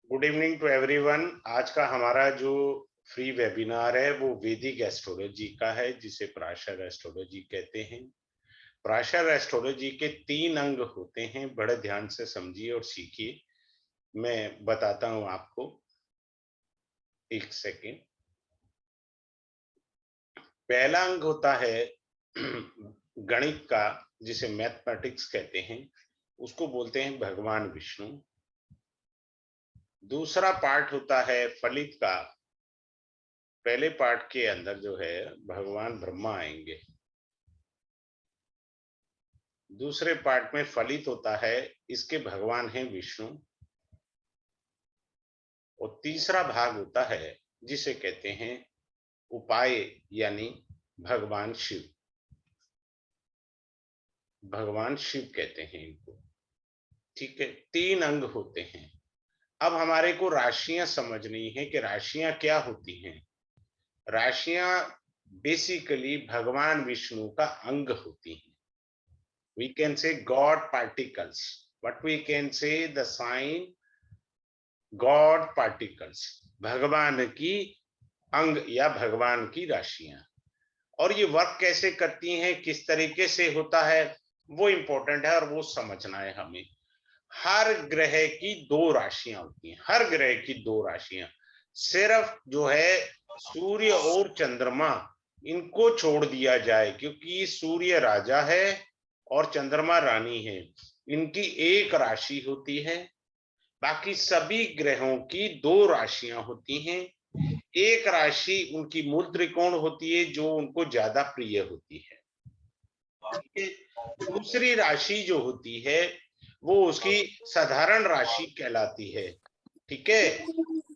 Good evening to everyone. आज का हमारा जो फ्री वेबिनार है वो वैदिक एस्ट्रोलॉजी का है, जिसे पराशर एस्ट्रोलॉजी कहते हैं। पराशर एस्ट्रोलॉजी के 3 अंग होते हैं, बड़े ध्यान से समझिए और सीखिए। मैं बताता हूं आपको, एक सेकेंड। पहला अंग होता है गणित का, जिसे मैथमेटिक्स कहते हैं, उसको बोलते हैं भगवान विष्णु। दूसरा पार्ट होता है फलित का। पहले पार्ट के अंदर जो है भगवान ब्रह्मा आएंगे। दूसरे पार्ट में फलित होता है, इसके भगवान हैं विष्णु। और तीसरा भाग होता है जिसे कहते हैं उपाय, यानी भगवान शिव। भगवान शिव कहते हैं इनको। ठीक है, 3 अंग होते हैं। अब हमारे को राशियां समझनी है कि राशियां क्या होती हैं। राशियां बेसिकली भगवान विष्णु का अंग होती हैं। We can say God particles, but we can say the sign God particles, भगवान की अंग या भगवान की राशियां। और ये वर्क कैसे करती हैं, किस तरीके से होता है, वो इंपॉर्टेंट है और वो समझना है हमें। हर ग्रह की 2 राशियां होती हैं, हर ग्रह की 2 राशियां। सिर्फ जो है सूर्य और चंद्रमा, इनको छोड़ दिया जाए, क्योंकि सूर्य राजा है और चंद्रमा रानी है। इनकी एक राशि होती है। बाकी सभी ग्रहों की 2 राशियां होती हैं। एक राशि उनकी मूल त्रिकोण होती है, जो उनको ज्यादा प्रिय होती है। ठीक है। दूसरी राशि जो होती है वो उसकी साधारण राशि कहलाती है। ठीक है।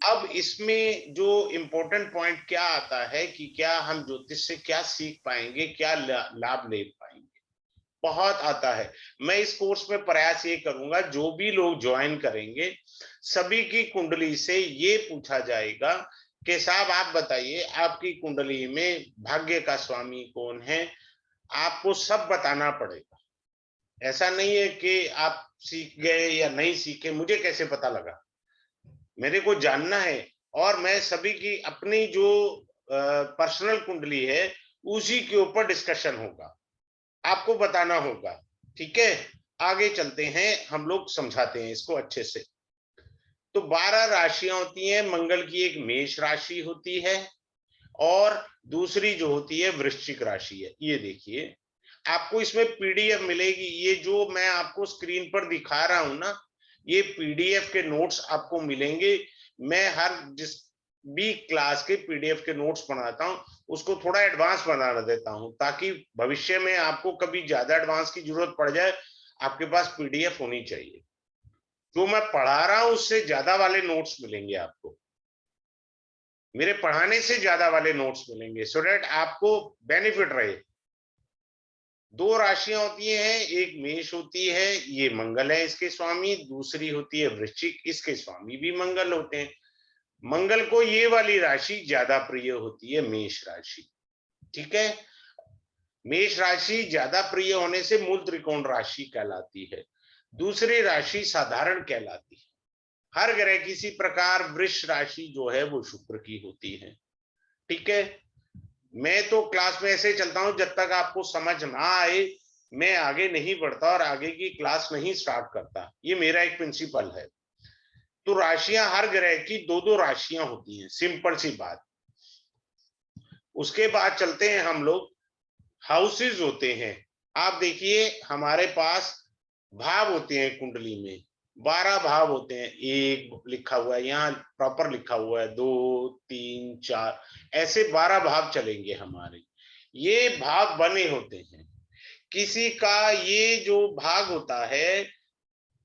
अब इसमें जो इम्पोर्टेंट पॉइंट क्या आता है कि क्या हम ज्योतिष से क्या सीख पाएंगे, क्या लाभ ले पाएंगे, बहुत आता है। मैं इस कोर्स में प्रयास ये करूंगा, जो भी लोग ज्वाइन करेंगे सभी की कुंडली से ये पूछा जाएगा कि साहब आप बताइए, आपकी कुंडली में भाग्य का स्वामी कौन है। आपको सब बताना पड़ेगा। ऐसा नहीं है कि आप सीख गए या नहीं सीखे, मुझे कैसे पता लगा, मेरे को जानना है। और मैं सभी की अपनी जो पर्सनल कुंडली है उसी के ऊपर डिस्कशन होगा, आपको बताना होगा। ठीक है, आगे चलते हैं, हम लोग समझाते हैं इसको अच्छे से। तो 12 राशियां होती हैं। मंगल की एक मेष राशि होती है और दूसरी जो होती है वृश्चिक राशि है। ये देखिए, आपको इसमें पीडीएफ मिलेगी। ये जो मैं आपको स्क्रीन पर दिखा रहा हूं ना, ये पीडीएफ के नोट्स आपको मिलेंगे। मैं हर जिस भी क्लास के पीडीएफ के नोट्स बनाता हूं उसको थोड़ा एडवांस बना देता हूं, ताकि भविष्य में आपको कभी ज्यादा एडवांस की जरूरत पड़ जाए, आपके पास पीडीएफ होनी चाहिए। जो मैं पढ़ा रहा हूं उससे ज्यादा वाले नोट्स मिलेंगे आपको, मेरे पढ़ाने से ज्यादा वाले नोट्स मिलेंगे, सो दैट आपको बेनिफिट रहे। 2 राशियां होती हैं, एक मेष होती है, ये मंगल है इसके स्वामी। दूसरी होती है वृश्चिक, इसके स्वामी भी मंगल होते हैं। मंगल को ये वाली राशि ज्यादा प्रिय होती है, मेष राशि। ठीक है। मेष राशि ज्यादा प्रिय होने से मूल त्रिकोण राशि कहलाती है। दूसरी राशि साधारण कहलाती है। हर ग्रह किसी प्रकार वृष राशि जो है वो शुक्र की होती है। ठीक है। मैं तो क्लास में ऐसे चलता हूं, जब तक आपको समझ ना आए मैं आगे नहीं बढ़ता और आगे की क्लास नहीं स्टार्ट करता। ये मेरा एक प्रिंसिपल है। तो राशियां हर ग्रह की 2-2 राशियां होती हैं, सिंपल सी बात। उसके बाद चलते हैं हम लोग, हाउसेस होते हैं। आप देखिए हमारे पास भाव होते हैं कुंडली में, 12 भाव होते हैं। एक लिखा हुआ है यहाँ, प्रॉपर लिखा हुआ है, 2 3 4, ऐसे 12 भाव चलेंगे हमारे। ये भाव बने होते हैं। किसी का ये जो भाग होता है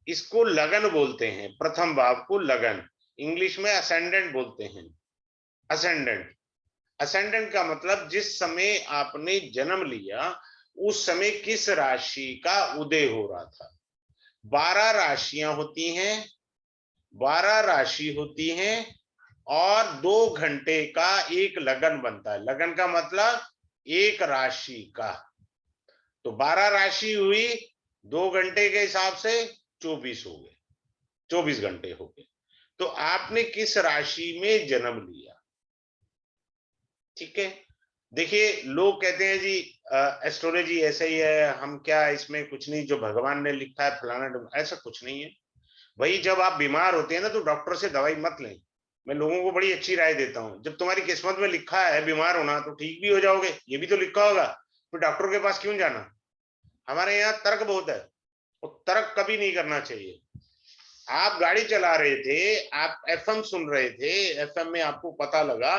इसको लगन बोलते हैं। प्रथम भाव को लगन, इंग्लिश में असेंडेंट बोलते हैं। असेंडेंट, असेंडेंट का मतलब जिस समय आपने जन्म लिया उस समय किस राशि का उदय हो रहा था। 12 राशियां होती हैं, 12 राशि होती हैं और 2 घंटे का एक लगन बनता है। लगन का मतलब एक राशि का। तो 12 राशि हुई, 2 घंटे के हिसाब से 24 हो गए, 24 घंटे हो गए। तो आपने किस राशि में जन्म लिया। ठीक है, देखिए लोग कहते हैं जी एस्ट्रोलॉजी ऐसा ही है, हम क्या इसमें कुछ नहीं, जो भगवान ने लिखा है फलाना, ऐसा कुछ नहीं है भाई। जब आप बीमार होते हैं ना तो डॉक्टर से दवाई मत लें। मैं लोगों को बड़ी अच्छी राय देता हूँ, जब तुम्हारी किस्मत में लिखा है बीमार होना तो ठीक भी हो जाओगे, ये भी तो लिखा होगा, फिर डॉक्टर के पास क्यों जाना। हमारे यहाँ तर्क बहुत है, और तर्क कभी नहीं करना चाहिए। आप गाड़ी चला रहे थे, आप एफएम सुन रहे थे, एफएम में आपको पता लगा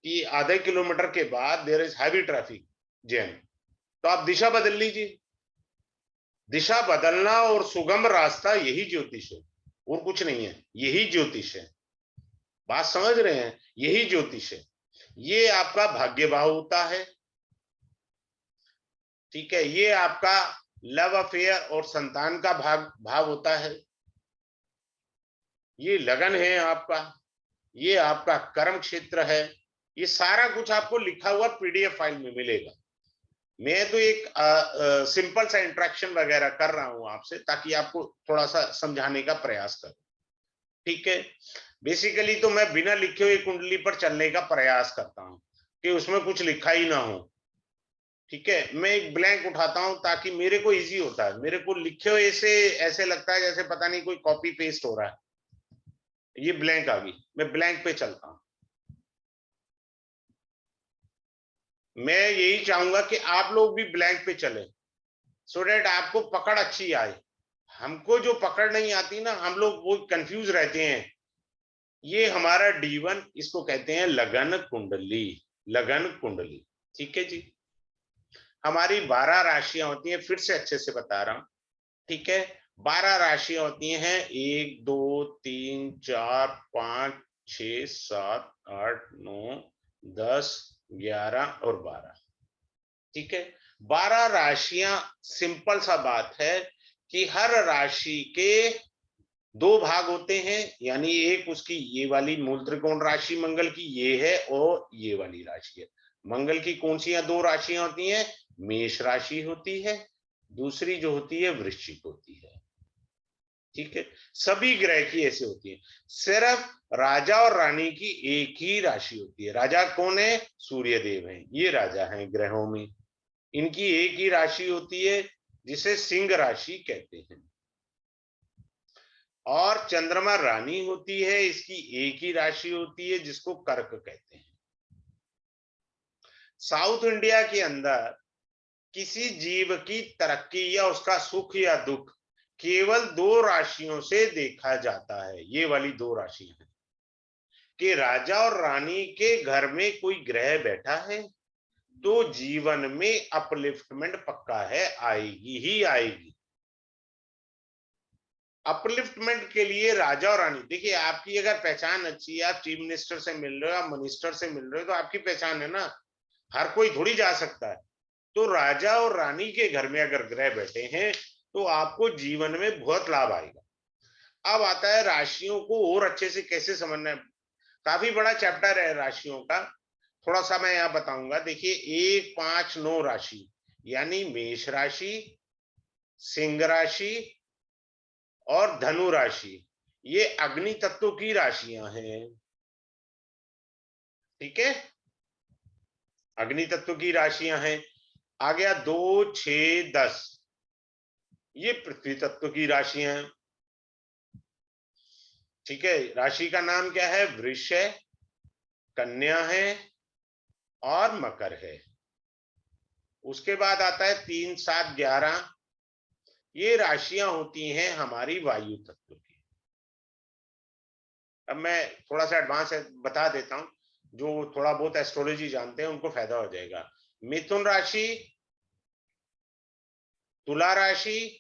कि आधे किलोमीटर के बाद there is heavy traffic jam, तो आप दिशा बदल लीजिए। दिशा बदलना और सुगम रास्ता यही ज्योतिष है, और कुछ नहीं है, यही ज्योतिष है। बात समझ रहे हैं, यही ज्योतिष है। ये आपका भाग्य भाव होता है, ठीक है, ये आपका लव अफेयर और संतान का भाव होता है, ये लगन है आपका, ये आपका कर्म क्षेत्र है। ये सारा कुछ आपको लिखा हुआ पीडीएफ फाइल में मिलेगा। मैं तो एक सिंपल सा इंट्रैक्शन वगैरह कर रहा हूं आपसे, ताकि आपको थोड़ा सा समझाने का प्रयास करूं। ठीक है, बेसिकली तो मैं बिना लिखे हुए कुंडली पर चलने का प्रयास करता हूं कि उसमें कुछ लिखा ही ना हो। ठीक है, मैं एक ब्लैंक उठाता हूं ताकि मेरे को इजी होता है। मेरे को लिखे हुए से ऐसे लगता है जैसे पता नहीं कोई कॉपी पेस्ट हो रहा है। ये ब्लैंक आ गई, मैं ब्लैंक पे चलता हूं। मैं यही चाहूंगा कि आप लोग भी ब्लैंक पे चले, सो डेट आपको पकड़ अच्छी आए। हमको जो पकड़ नहीं आती ना, हम लोग वो कंफ्यूज रहते हैं। ये हमारा D1, इसको कहते हैं लगन कुंडली, लगन कुंडली। ठीक है जी, हमारी 12 राशियां होती हैं, फिर से अच्छे से बता रहा हूं। ठीक है, 12 राशियां होती हैं, 1 2 3 4 5 6 7 8 9 10 11 और 12। ठीक है, 12 राशियां, सिंपल सा बात है कि हर राशि के 2 भाग होते हैं, यानी एक उसकी ये वाली मूल त्रिकोण राशि मंगल की ये है, और ये वाली राशि है। मंगल की कौन सी 2 राशियां होती हैं, मेष राशि होती है, दूसरी जो होती है वृश्चिक होती है। ठीक है, सभी ग्रह की ऐसे होती है। सिर्फ राजा और रानी की एक ही राशि होती है। राजा कौन है, सूर्य देव है, ये राजा हैं ग्रहों में। इनकी एक ही राशि होती है जिसे सिंह राशि कहते हैं, और चंद्रमा रानी होती है, इसकी एक ही राशि होती है जिसको कर्क कहते हैं। साउथ इंडिया के अंदर किसी जीव की तरक्की या उसका सुख या दुख केवल 2 राशियों से देखा जाता है। ये वाली 2 राशियां हैं कि राजा और रानी के घर में कोई ग्रह बैठा है तो जीवन में अपलिफ्टमेंट पक्का है, आएगी ही आएगी। अपलिफ्टमेंट के लिए राजा और रानी, देखिए आपकी अगर पहचान अच्छी है, आप चीफ मिनिस्टर से मिल रहे हो, आप मिनिस्टर से मिल रहे हो, तो आपकी पहचान है ना, हर कोई थोड़ी जा सकता है। तो राजा और रानी के घर में अगर ग्रह बैठे हैं तो आपको जीवन में बहुत लाभ आएगा। अब आता है राशियों को और अच्छे से कैसे समझना है। काफी बड़ा चैप्टर है राशियों का, थोड़ा सा मैं यहाँ बताऊंगा। देखिए 1 5 9 राशि, यानी मेष राशि, सिंह राशि और धनु राशि, ये अग्नि तत्व की राशियां हैं। ठीक है, अग्नि तत्व की राशियां हैं। आ गया 2 6 10, ये पृथ्वी तत्व की राशियां हैं। ठीक है, राशि का नाम क्या है, वृष है, कन्या है और मकर है। उसके बाद आता है 3 7 11, ये राशियां होती हैं हमारी वायु तत्व की। अब मैं थोड़ा सा एडवांस बता देता हूं, जो थोड़ा बहुत एस्ट्रोलॉजी जानते हैं उनको फायदा हो जाएगा। मिथुन राशि, तुला राशि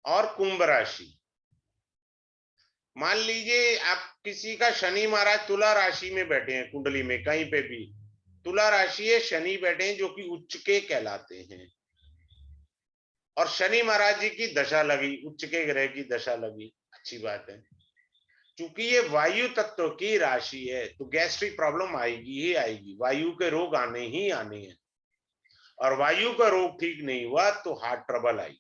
और कुंभ राशि। मान लीजिए आप किसी का शनि महाराज तुला राशि में बैठे हैं, कुंडली में कहीं पे भी तुला राशि है, शनि बैठे हैं जो कि उच्च के कहलाते हैं, और शनि महाराज जी की दशा लगी, उच्च के ग्रह की दशा लगी, अच्छी बात है। क्योंकि ये वायु तत्व की राशि है तो गैस्ट्रिक प्रॉब्लम आएगी ही आएगी, वायु के रोग आने ही आने हैं, और वायु का रोग ठीक नहीं हुआ तो हार्ट ट्रबल आएगी,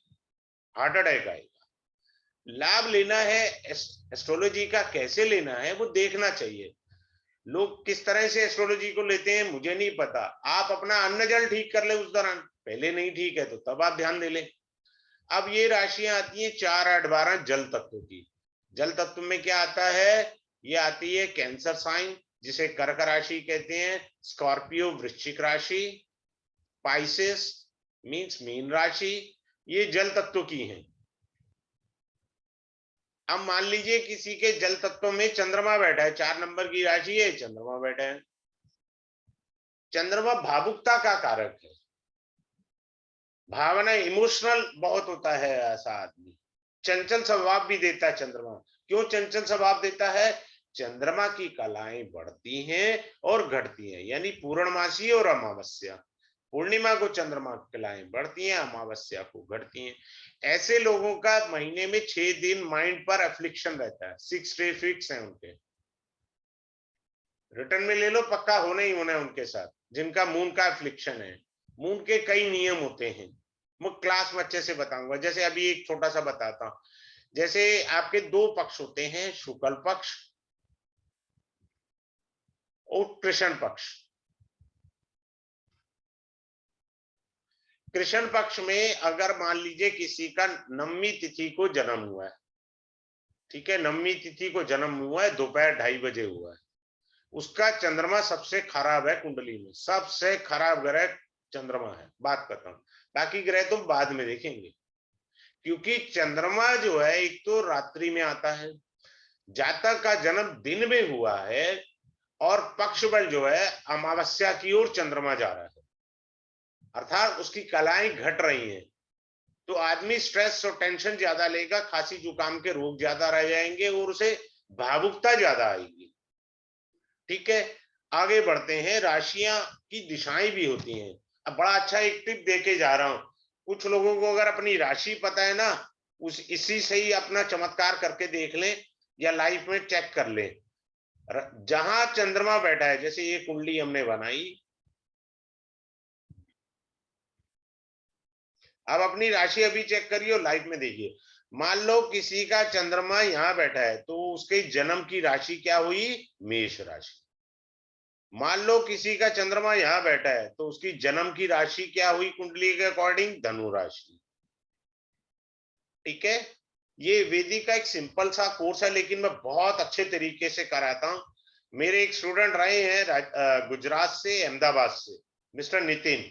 हार्ट अटैक आएगा। लाभ लेना है एस्ट्रोलॉजी का, कैसे लेना है वो देखना चाहिए। लोग किस तरह से एस्ट्रोलॉजी को लेते हैं मुझे नहीं पता। आप अपना अन्न जल ठीक कर ले उस दौरान, पहले नहीं ठीक है तो तब आप ध्यान दे ले। अब ये राशियां आती हैं 4, 8, 12 जल तत्व की। जल तत्व में क्या आता है? ये आती है कैंसर साइन, जिसे कर्क राशि कहते हैं, स्कॉर्पियो वृश्चिक राशि, पाइसेस मींस मीन राशि, ये जल तत्व की हैं। अब मान लीजिए किसी के जल तत्व में चंद्रमा बैठा है, 4 नंबर की राशि है, चंद्रमा बैठा है। चंद्रमा भावुकता का कारक है, भावना इमोशनल बहुत होता है ऐसा आदमी, चंचल स्वभाव भी देता है चंद्रमा। क्यों चंचल स्वभाव देता है? चंद्रमा की कलाएं बढ़ती हैं और घटती हैं, यानी पूर्णमासी और अमावस्या। पूर्णिमा को चंद्रमा की कलाएं बढ़ती हैं, अमावस्या को घटती हैं। ऐसे लोगों का महीने में 6 दिन माइंड पर एफ्लिक्शन रहता है, 6 डे फिक्स है उनके। रिटर्न में ले लो, पक्का होना ही होना है उनके साथ, जिनका मून का एफ्लिक्शन है। मून के कई नियम होते हैं, मैं क्लास में अच्छे से बताऊंगा। जैसे अभी एक छोटा सा बताता हूं। जैसे आपके 2 पक्ष होते हैं, शुक्ल पक्ष और कृष्ण पक्ष। कृष्ण पक्ष में अगर मान लीजिए किसी का नवमी तिथि को जन्म हुआ है, ठीक है, नवमी तिथि को जन्म हुआ है, दोपहर 2:30 बजे हुआ है, उसका चंद्रमा सबसे खराब है कुंडली में, सबसे खराब ग्रह चंद्रमा है, बात करता हूं। बाकी ग्रह तो बाद में देखेंगे। क्योंकि चंद्रमा जो है एक तो रात्रि में आता है, जातक का जन्म दिन में हुआ है, और पक्ष बल जो है अमावस्या की ओर चंद्रमा जा रहा है, अर्थात उसकी कलाएं घट रही हैं। तो आदमी स्ट्रेस और टेंशन ज्यादा लेगा, खांसी जुकाम के रोग ज्यादा रह जाएंगे और उसे भावुकता ज्यादा आएगी। ठीक है, आगे बढ़ते हैं। राशियां की दिशाएं भी होती हैं। अब बड़ा अच्छा एक टिप देके जा रहा हूं। कुछ लोगों को अगर अपनी राशि पता है ना, उस इसी से ही अपना चमत्कार करके देख लें या लाइफ में चेक कर लें। जहां चंद्रमा बैठा है, जैसे ये कुंडली हमने बनाई, अब अपनी राशि अभी चेक करिए और लाइफ में देखिए। मान लो किसी का चंद्रमा यहां बैठा है, तो उसके जन्म की राशि क्या हुई? मेष राशि। मान लो किसी का चंद्रमा यहां बैठा है, तो उसकी जन्म की राशि क्या हुई कुंडली के अकॉर्डिंग? धनु राशि। ठीक है, ये वेदिक का एक सिंपल सा कोर्स है, लेकिन मैं बहुत अच्छे तरीके से कराता हूं। मेरे एक स्टूडेंट रहे हैं गुजरात से, अहमदाबाद से, मिस्टर नितिन।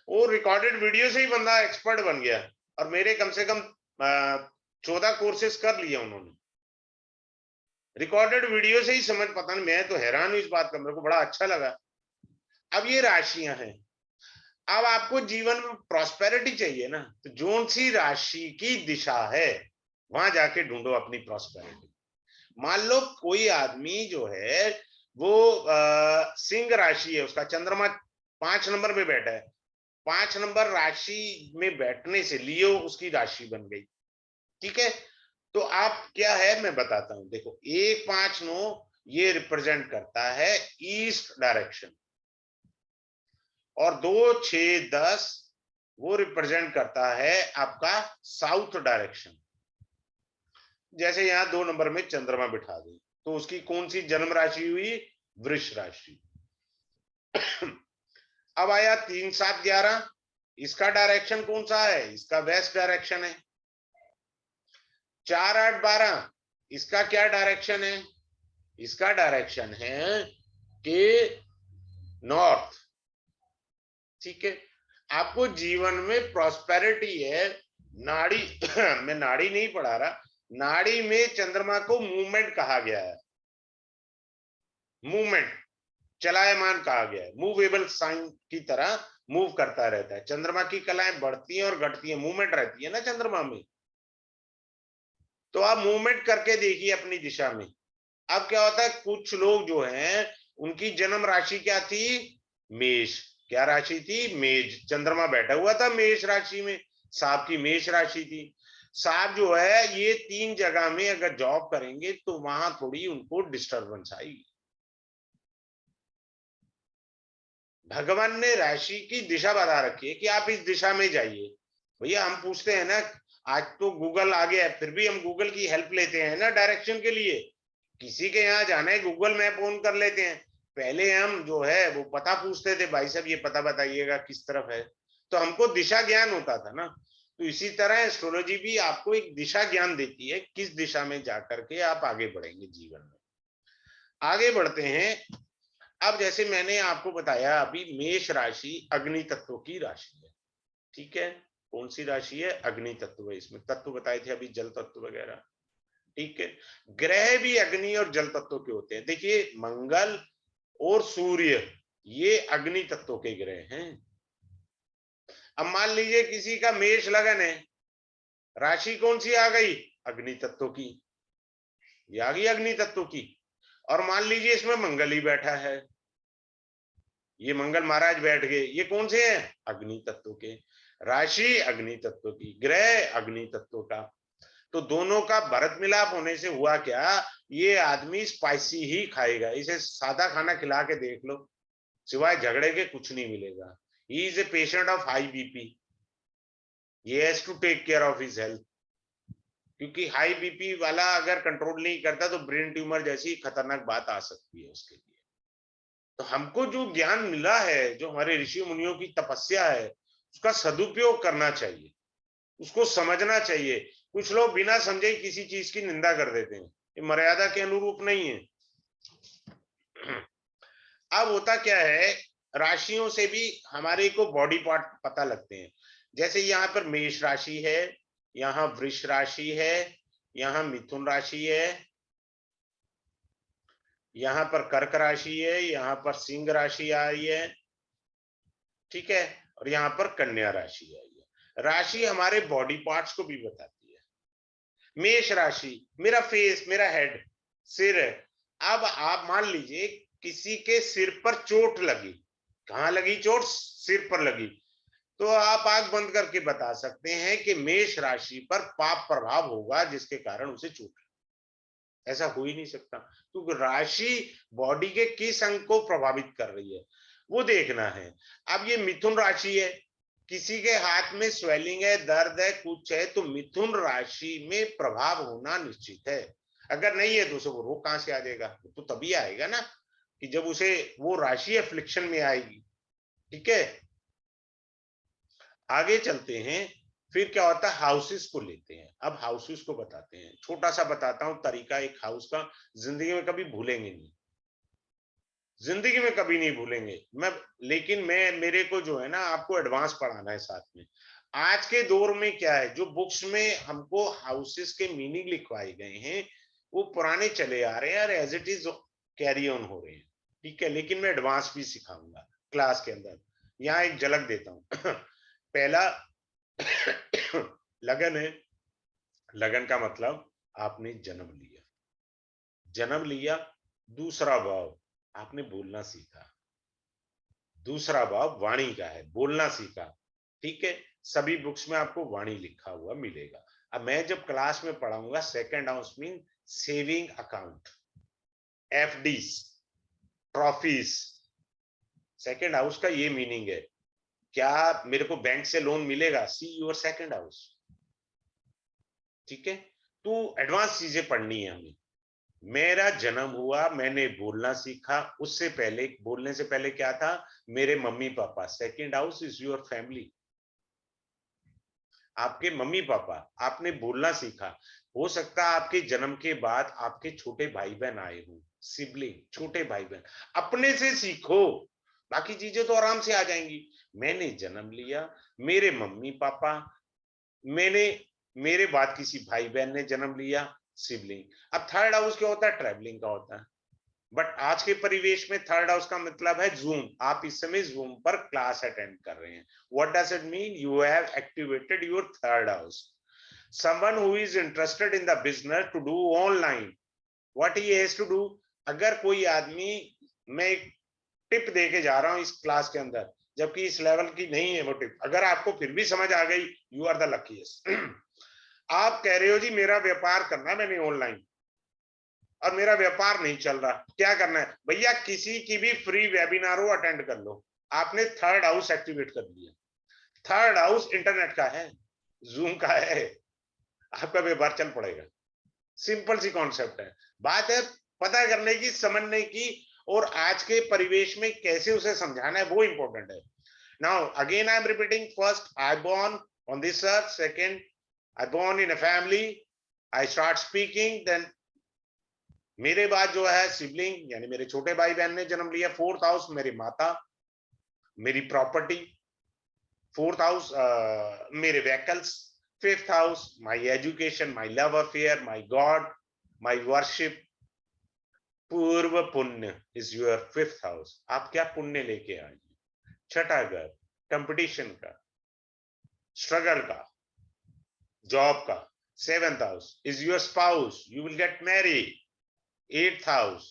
वो रिकॉर्डेड वीडियो से ही बंदा एक्सपर्ट बन गया, और मेरे कम से कम 14 कोर्सेज कर लिए उन्होंने। रिकॉर्डेड वीडियो से ही समझ, पता नहीं, मैं तो हैरान हूं इस बात का, मेरे को बड़ा अच्छा लगा। अब ये राशियां हैं। अब आपको जीवन में प्रॉस्पेरिटी चाहिए ना, तो जोन सी राशि की दिशा है वहां जाके ढूंढो अपनी प्रॉस्पेरिटी। मान लो कोई आदमी जो है वो सिंह राशि है, उसका चंद्रमा 5 नंबर में बैठा है। 5 नंबर राशि में बैठने से लियो उसकी राशि बन गई। ठीक है, तो आप क्या है मैं बताता हूं। देखो, 1, 5, 9 ये रिप्रेजेंट करता है ईस्ट डायरेक्शन, और 2, 6, 10 वो रिप्रेजेंट करता है आपका साउथ डायरेक्शन। जैसे यहां 2 नंबर में चंद्रमा बिठा दें, तो उसकी कौन सी जन्म राशि हुई? वृष राशि। अब आया 3, 7, 11, इसका डायरेक्शन कौन सा है? इसका वेस्ट डायरेक्शन है। 4, 8, 12 इसका क्या डायरेक्शन है? इसका डायरेक्शन है कि नॉर्थ। ठीक है, आपको जीवन में प्रॉस्पेरिटी है। नाड़ी मैं नाड़ी नहीं पढ़ा रहा, नाड़ी में चंद्रमा को मूवमेंट कहा गया है। मूवमेंट, चलायमान कहा गया है, मूवेबल साइन की तरह मूव करता रहता है। चंद्रमा की कलाएं बढ़ती हैं और घटती हैं, मूवमेंट रहती है ना चंद्रमा में। तो आप मूवमेंट करके देखिए अपनी दिशा में। अब क्या होता है, कुछ लोग जो हैं उनकी जन्म राशि क्या थी? मेष। क्या राशि थी? मेष। चंद्रमा बैठा हुआ था मेष राशि में, सांप की मेष राशि थी। सांप जो है ये 3 जगह में अगर जॉब करेंगे तो वहां थोड़ी उनको डिस्टरबेंस आएगी। भगवान ने राशि की दिशा बता रखी है कि आप इस दिशा में जाइए। भैया हम पूछते हैं ना, आज तो गूगल आ गया है, फिर भी हम गूगल की हेल्प लेते हैं ना डायरेक्शन के लिए। किसी के यहाँ जाना है गूगल मैप ऑन कर लेते हैं। पहले हम जो है वो पता पूछते थे, भाई साहब ये पता बताइएगा किस तरफ है, तो हमको दिशा ज्ञान होता था ना। तो इसी तरह एस्ट्रोलॉजी भी आपको एक दिशा ज्ञान देती है, किस दिशा में जाकर के आप आगे बढ़ेंगे जीवन में। आगे बढ़ते हैं। अब जैसे मैंने आपको बताया अभी, मेष राशि अग्नि तत्व की राशि है, ठीक है। कौन सी राशि है? अग्नि तत्व है। इसमें तत्व बताए थे अभी, जल तत्व वगैरह, ठीक है। ग्रह भी अग्नि और जल तत्व के होते हैं। देखिए मंगल और सूर्य ये अग्नि तत्व के ग्रह हैं। अब मान लीजिए किसी का मेष लगन है, राशि कौन सी आ गई? अग्नि तत्व की, ये आ गई अग्नि तत्व की। और मान लीजिए इसमें मंगल ही बैठा है, ये मंगल महाराज बैठ गए, ये कौन से हैं? अग्नि तत्व के। राशि अग्नि तत्व की, ग्रह अग्नि तत्व का। तो दोनों का भरत मिलाप होने से हुआ क्या, ये आदमी स्पाइसी ही खाएगा। इसे सादा खाना खिला के देख लो, सिवाय झगड़े के कुछ नहीं मिलेगा। ही is a patient of high BP, he has to take care of his health। क्योंकि हाई बीपी वाला अगर कंट्रोल नहीं करता तो ब्रेन ट्यूमर जैसी खतरनाक बात आ सकती है उसके लिए। तो हमको जो ज्ञान मिला है, जो हमारे ऋषि मुनियों की तपस्या है, उसका सदुपयोग करना चाहिए, उसको समझना चाहिए। कुछ लोग बिना समझे किसी चीज की निंदा कर देते हैं, ये मर्यादा के अनुरूप नहीं है। अब होता क्या है, राशियों से भी हमारे को बॉडी पार्ट पता लगते हैं। जैसे यहाँ पर मेष राशि है, यहाँ वृष राशि है, यहाँ मिथुन राशि है, यहाँ पर कर्क राशि है, यहाँ पर सिंह राशि आ रही है, ठीक है, और यहाँ पर कन्या राशि आई है। राशि हमारे बॉडी पार्ट्स को भी बताती है। मेष राशि मेरा फेस, मेरा हेड, सिर है। अब आप मान लीजिए किसी के सिर पर चोट लगी, कहाँ लगी चोट? सिर पर लगी। तो आप आंख बंद करके बता सकते हैं कि मेष राशि पर पाप प्रभाव होगा जिसके कारण उसे चोट। ऐसा हो ही नहीं सकता, क्योंकि राशि बॉडी के किस अंग को प्रभावित कर रही है वो देखना है। अब ये मिथुन राशि है, किसी के हाथ में स्वेलिंग है, दर्द है, कुछ है, तो मिथुन राशि में प्रभाव होना निश्चित है। अगर नहीं है तो उसे वो रोग कहां से आ जाएगा? तो तभी आएगा ना कि जब उसे वो राशि एफ्लिक्शन में आएगी, ठीक है। आगे चलते हैं। फिर क्या होता है, हाउसेस को लेते हैं। अब हाउसेस को बताते हैं, छोटा सा बताता हूं तरीका एक हाउस का, जिंदगी में कभी भूलेंगे नहीं, जिंदगी में कभी नहीं भूलेंगे। लेकिन मेरे को जो है ना आपको एडवांस पढ़ाना है साथ में। आज के दौर में क्या है, जो बुक्स में हमको हाउसेस के मीनिंग लिखवाए गए हैं वो पुराने चले आ रहे हैं और as it is carry on हो रहे हैं, ठीक है। लेकिन मैं एडवांस भी सिखाऊंगा क्लास के अंदर। यहाँ एक झलक देता हूँ। पहला लगन है। लगन का मतलब आपने जन्म लिया, जन्म लिया। दूसरा भाव आपने बोलना सीखा, दूसरा भाव वाणी का है, बोलना सीखा, ठीक है। सभी बुक्स में आपको वाणी लिखा हुआ मिलेगा। अब मैं जब क्लास में पढ़ाऊंगा, second house mean saving account, FDs, trophies. Second house का ये मीनिंग है, क्या मेरे को बैंक से लोन मिलेगा? सी योर सेकंड हाउस, ठीक है। तो एडवांस चीजें पढ़नी है हमें। मेरा जन्म हुआ, मैंने बोलना सीखा, उससे पहले, बोलने से पहले क्या था? मेरे mummy papa. Second house is your family, आपके मम्मी पापा। आपने बोलना सीखा। हो सकता है आपके जन्म के बाद आपके छोटे भाई बहन आए हों, सिबलिंग, छोटे भाई बहन, अपने से सीखो, बाकी चीजें तो आराम से आ जाएंगी। मैंने जन्म लिया, मेरे मम्मी पापा, मैंने, मेरे बाद किसी भाई बहन ने जन्म लिया, सिबलिंग। अब थर्ड हाउस क्या होता है? ट्रैवलिंग का होता है। बट आज के परिवेश में थर्ड हाउस का मतलब है जूम। आप इस समय जूम पर क्लास अटेंड कर रहे हैं। What does it mean? You have activated your third house. Someone who is interested in the business to do online, what he has to do? अगर कोई आदमी, मैं एक टिप दे के जा रहा हूं इस क्लास के अंदर, जबकि इस लेवल की नहीं है वो टिप, अगर आपको फिर भी समझ आ गई, यू आर द लकीएस्ट। आप कह रहे हो जी मेरा व्यापार करना है मैंने ऑनलाइन, और मेरा व्यापार नहीं चल रहा, क्या करना है? भैया किसी की भी फ्री वेबिनार हो अटेंड कर लो। आपने थर्ड हाउस एक्टिवेट कर लिया। थर्ड हाउस इंटरनेट का है, जूम का है, आपका व्यापार चल पड़ेगा। सिंपल सी कॉन्सेप्ट है। बात है पता करने की, समझने की, और आज के परिवेश में कैसे उसे समझाना है, वो इंपॉर्टेंट है। Now again I am repeating, first I born on this earth, second I born in a family, I start speaking, then मेरे बाद जो है सिबलिंग यानी मेरे छोटे भाई बहन ने जन्म लिया, फोर्थ हाउस मेरी माता, मेरी प्रॉपर्टी, फोर्थ हाउस मेरे vehicles, fifth house my education, my love affair, my God, my worship. पूर्व पुण्य इज योर फिफ्थ हाउस। आप क्या पुण्य लेके आए। छठा घर कंपटीशन का, स्ट्रगल का, जॉब का। Seventh house is your spouse, you will get married. Eighth house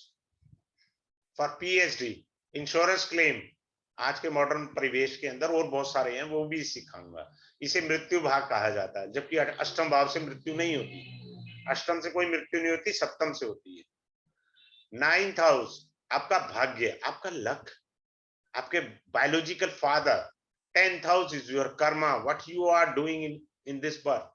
for PhD, insurance claim. आज के मॉडर्न परिवेश के अंदर और बहुत सारे हैं, वो भी सिखाऊंगा। इसे मृत्यु भाग कहा जाता है, जबकि अष्टम भाव से मृत्यु नहीं होती। अष्टम से कोई मृत्यु नहीं होती, सप्तम से होती है। नाइन्थ हाउस आपका भाग्य, आपका लक, आपके biological father. Tenth house is your karma, what you are doing in this birth.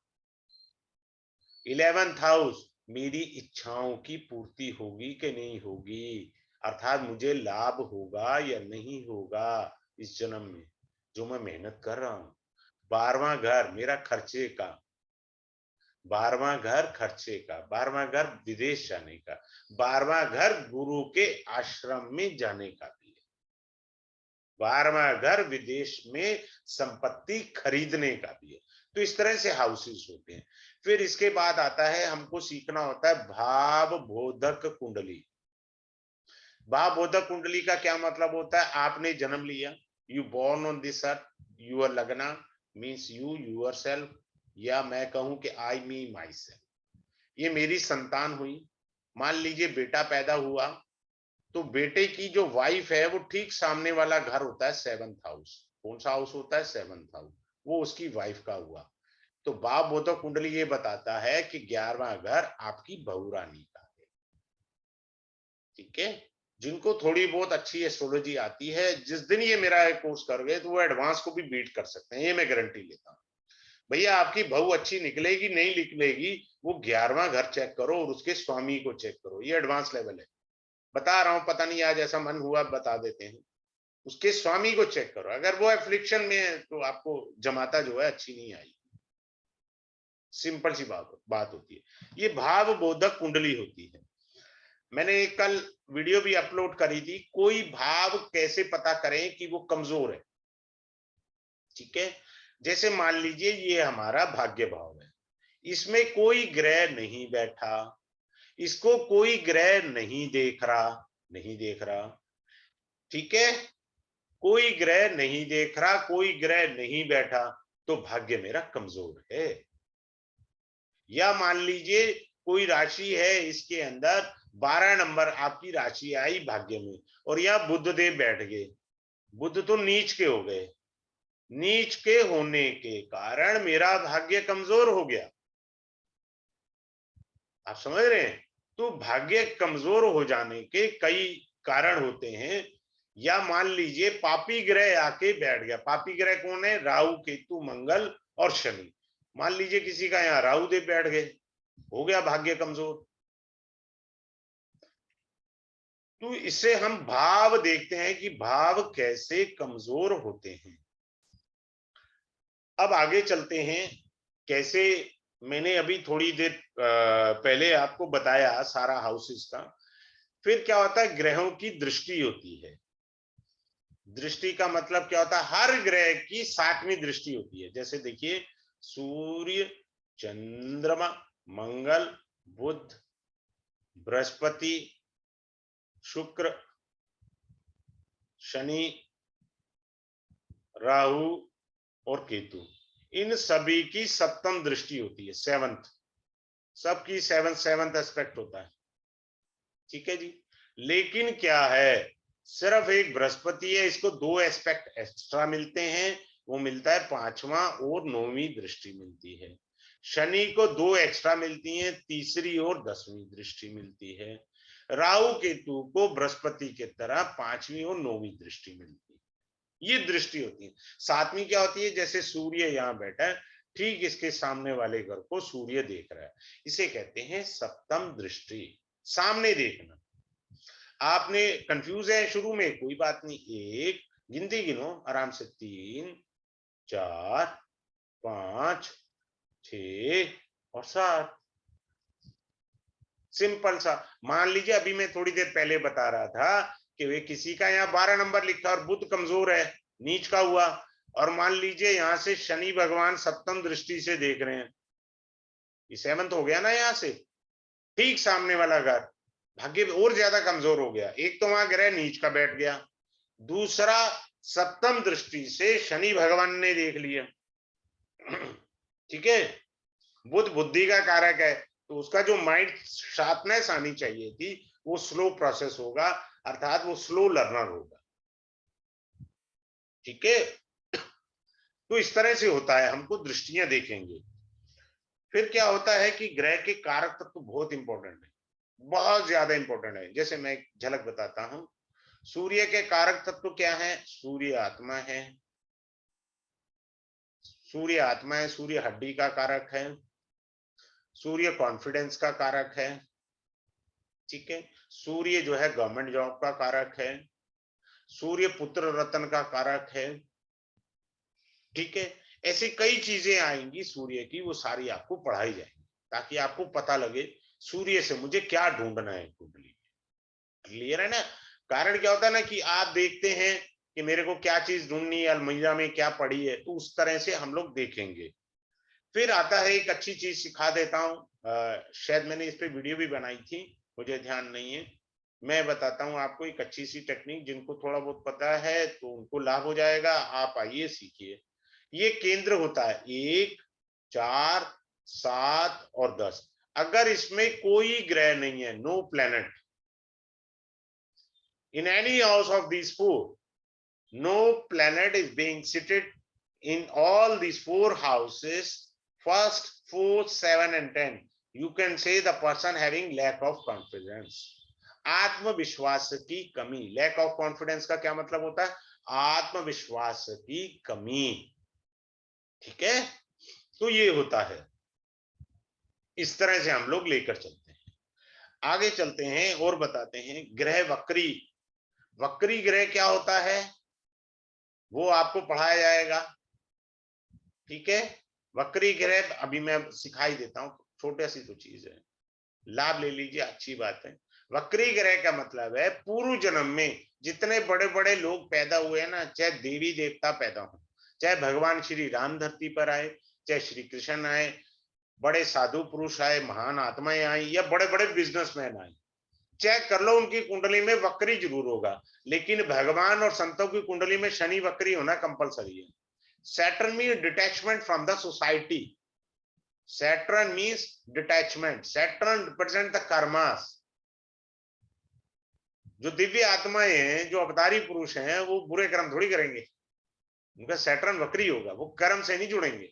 11th house मेरी इच्छाओं की पूर्ति होगी कि नहीं होगी, अर्थात मुझे लाभ होगा या नहीं होगा इस जन्म में, जो मैं मेहनत कर रहा हूं। 12वां घर मेरा खर्चे का, 12वां घर खर्चे का, 12वां घर विदेश जाने का, 12वां घर गुरु के आश्रम में जाने का भी है, 12वां घर विदेश में संपत्ति खरीदने का भी है। तो इस तरह से हाउसेस होते हैं। फिर इसके बाद आता है, हमको सीखना होता है भाव बोधक कुंडली। भाव बोधक कुंडली का क्या मतलब होता है? आपने जन्म लिया, you born on this earth, your lagna means you yourself, या मैं कहूं कि आई मी माई सेल्फ, ये मेरी संतान हुई। मान लीजिए बेटा पैदा हुआ, तो बेटे की जो वाइफ है वो ठीक सामने वाला घर होता है सेवंथ हाउस। कौन सा हाउस होता है? Seventh house. वो उसकी वाइफ का हुआ। तो भाव बोधक कुंडली ये बताता है कि 11वां घर आपकी बहुरानी का है। ठीक है, जिनको थोड़ी बहुत अच्छी एस्ट्रोलॉजी आती है, जिस दिन ये मेरा कोर्स कर गए तो वो एडवांस को भी बीट कर सकते हैं, ये मैं गारंटी लेता हूँ। भैया आपकी बहू अच्छी निकलेगी नहीं निकलेगी, वो 11वां घर चेक करो और उसके स्वामी को चेक करो, ये एडवांस लेवल है। बता रहा हूं, पता नहीं आज ऐसा मन हुआ बता देते हैं। उसके स्वामी को चेक करो, अगर वो एफ्लिक्शन में है तो आपको जमाता जो है अच्छी नहीं आई। सिंपल सी बात होती है। ये भाव बोधक कुंडली होती है। मैंने एक कल वीडियो भी अपलोड करी थी, कोई भाव कैसे पता करें कि वो कमजोर है। ठीक है, जैसे मान लीजिए ये हमारा भाग्य भाव है, इसमें कोई ग्रह नहीं बैठा, इसको कोई ग्रह नहीं देख रहा। ठीक है, कोई ग्रह नहीं देख रहा, कोई ग्रह नहीं बैठा, तो भाग्य मेरा कमजोर है। या मान लीजिए कोई राशि है, इसके अंदर 12 नंबर आपकी राशि आई भाग्य में, और यहाँ बुध देव बैठ गए। बुध तो नीच के हो गए, नीच के होने के कारण मेरा भाग्य कमजोर हो गया। आप समझ रहे हैं? तो भाग्य कमजोर हो जाने के कई कारण होते हैं। या मान लीजिए पापी ग्रह आके बैठ गया। पापी ग्रह कौन है? राहु, केतु, मंगल और शनि। मान लीजिए किसी का यहाँ राहु देव बैठ गए, हो गया भाग्य कमजोर। तो इससे हम भाव देखते हैं कि भाव कैसे कमजोर होते हैं। अब आगे चलते हैं, कैसे मैंने अभी थोड़ी देर पहले आपको बताया सारा हाउसेस का। फिर क्या होता है? ग्रहों की दृष्टि होती है। दृष्टि का मतलब क्या होता है? हर ग्रह की 7वीं दृष्टि होती है। जैसे देखिए, सूर्य, चंद्रमा, मंगल, बुध, बृहस्पति, शुक्र, शनि, राहु और केतु, इन सभी की 7वीं दृष्टि होती है, सेवंथ। सबकी सेवंथ एस्पेक्ट होता है। ठीक है जी। लेकिन क्या है, सिर्फ एक बृहस्पति है, इसको 2 एस्पेक्ट एक्स्ट्रा मिलते हैं। वो मिलता है 5वां और 9वीं दृष्टि मिलती है। शनि को 2 एक्स्ट्रा मिलती हैं, 3री और 10वीं दृष्टि मिलती है। राहु केतु को बृहस्पति की तरह 5वीं और 9वीं दृष्टि मिलती है। ये दृष्टि होती है। 7वीं क्या होती है? जैसे सूर्य यहाँ बैठा है, ठीक इसके सामने वाले घर को सूर्य देख रहा है, इसे कहते हैं सप्तम दृष्टि, सामने देखना। आपने कंफ्यूज है शुरू में, कोई बात नहीं, एक गिनती गिनो आराम से, 3 4 5 6 और 7। सिंपल सा। मान लीजिए अभी मैं थोड़ी देर पहले बता रहा था कि वे किसी का यहाँ 12 नंबर लिखा और बुध कमजोर है, नीच का हुआ, और मान लीजिए यहां से शनि भगवान सप्तम दृष्टि से देख रहे हैं, ये 7th हो गया ना, यहां से ठीक सामने वाला घर भाग्य और ज्यादा कमजोर हो गया। एक तो वहां ग्रह नीच का बैठ गया, दूसरा सप्तम दृष्टि से शनि भगवान ने देख लिया। ठीक है, बुध बुद्धि का कारक है, तो उसका जो माइंड शार्पनेस आनी चाहिए थी वो स्लो प्रोसेस होगा, अर्थात वो स्लो लर्नर होगा। ठीक है, तो इस तरह से होता है, हमको दृष्टियां देखेंगे। फिर क्या होता है कि ग्रह के कारक तत्व तो बहुत इंपॉर्टेंट है, बहुत ज्यादा इंपॉर्टेंट है। जैसे मैं एक झलक बताता हूं, सूर्य के कारक तत्व तो क्या है? सूर्य आत्मा है, सूर्य आत्मा है, सूर्य हड्डी का कारक है, सूर्य कॉन्फिडेंस का कारक है। ठीक है, सूर्य जो है गवर्नमेंट जॉब का कारक है, सूर्य पुत्र रत्न का कारक है। ठीक है, ऐसी कई चीजें आएंगी सूर्य की, वो सारी आपको पढ़ाई जाएंगी ताकि आपको पता लगे सूर्य से मुझे क्या ढूंढना है कुंडली में। क्लियर है ना? कारण क्या होता है ना कि आप देखते हैं कि मेरे को क्या चीज ढूंढनी है, अलमीरा में क्या पड़ी है, तो उस तरह से हम लोग देखेंगे। फिर आता है, एक अच्छी चीज सिखा देता हूँ, शायद मैंने इस पे वीडियो भी बनाई थी, मुझे ध्यान नहीं है। मैं बताता हूँ आपको एक अच्छी सी टेक्निक, जिनको थोड़ा बहुत पता है तो उनको लाभ हो जाएगा। आप आइए सीखिए। ये केंद्र होता है 1 4 7 और 10। अगर इसमें कोई ग्रह नहीं है, no planet in any house of these four, no planet is being seated in all these 4 houses, first 4 7 and 10, you can say the person having lack of confidence, आत्मविश्वास की कमी। लैक ऑफ कॉन्फिडेंस का क्या मतलब होता है? आत्मविश्वास की कमी। ठीक है, तो ये होता है, इस तरह से हम लोग लेकर चलते हैं। आगे चलते हैं और बताते हैं ग्रह वक्री। वक्री ग्रह क्या होता है वो आपको पढ़ाया जाएगा। ठीक है, वक्री ग्रह अभी मैं सिखाई देता हूं, छोटा सी तो चीज है, लाभ ले लीजिए, अच्छी बात है। वक्री ग्रह का मतलब है पूर्व जन्म में जितने बड़े बड़े लोग पैदा हुए हैं ना, चाहे देवी देवता पैदा हो, चाहे भगवान श्री राम धरती पर आए, चाहे श्री कृष्ण आए, बड़े साधु पुरुष आए, महान आत्माएं आई, या बड़े बड़े बिजनेसमैन आए, चेक कर लो उनकी कुंडली में वक्री जरूर होगा। लेकिन भगवान और संतों की कुंडली में शनि वक्री होना कंपलसरी है। Saturn mean detachment from the society. Saturn means detachment. Saturn represent the karmas. जो दिव्य आत्माएं हैं, जो अवतारी पुरुष हैं, वो बुरे कर्म थोड़ी करेंगे, उनका सैटर्न वक्री होगा, वो कर्म से नहीं जुड़ेंगे।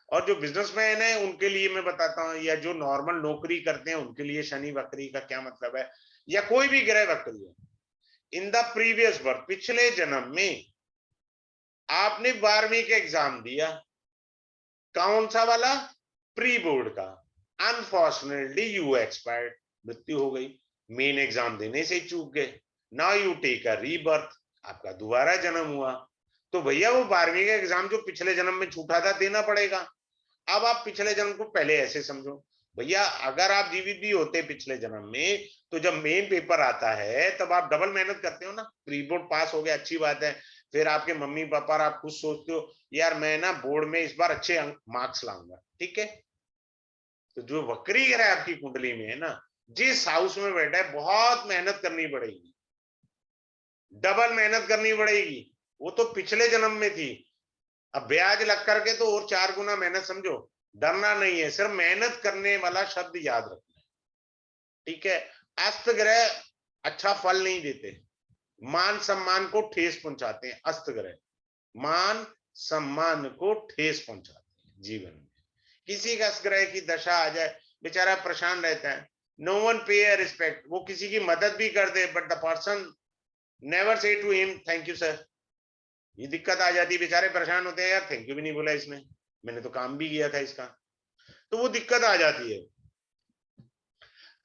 और जो बिजनेसमैन है उनके लिए मैं बताता हूं, या जो नॉर्मल नौकरी करते हैं उनके लिए शनि वक्री का क्या मतलब है, या कोई भी ग्रह वक्री है। इन द प्रीवियस बर्थ, पिछले जन्म में आपने 12वीं का एग्जाम दिया, कौन सा वाला? प्री बोर्ड का। अनफॉर्चुनेटली यू एक्सपायर्ड, मृत्यु हो गई, मेन एग्जाम देने से चूक गए। Now you take a rebirth, आपका दोबारा जन्म हुआ। तो भैया वो 12वीं का एग्जाम जो पिछले जन्म में छूटा था देना पड़ेगा। अब आप पिछले जन्म को पहले ऐसे समझो, भैया अगर आप जीवित भी होते पिछले जन्म में, तो जब मेन पेपर आता है तब आप डबल मेहनत करते हो ना। प्री बोर्ड पास हो गया, अच्छी बात है, फिर आपके मम्मी पापा और आप खुद सोचते हो यार मैं ना बोर्ड में इस बार अच्छे मार्क्स लाऊंगा। ठीक है, तो जो वक्री ग्रह आपकी कुंडली में है ना, जिस हाउस में बैठा है, बहुत मेहनत करनी पड़ेगी, डबल मेहनत करनी पड़ेगी। वो तो पिछले जन्म में थी, अब ब्याज लग करके तो और 4 गुना मेहनत समझो। डरना नहीं है, सिर्फ मेहनत करने वाला शब्द याद रखना है। ठीक है, अस्त ग्रह अच्छा फल नहीं देते, मान सम्मान को ठेस पहुंचाते हैं। अस्त ग्रह मान सम्मान को ठेस पहुंचाते हैं जीवन में। किसी का अस्त ग्रह की दशा आ जाए, बेचारा परेशान रहता है, नो वन पे रिस्पेक्ट, वो किसी की मदद भी कर दे but the person never say to him thank you sir. ये दिक्कत आ जाती है, बेचारे परेशान होते हैं, यार थैंक यू भी नहीं बोला इसने, मैंने तो काम भी किया था इसका, तो वो दिक्कत आ जाती है।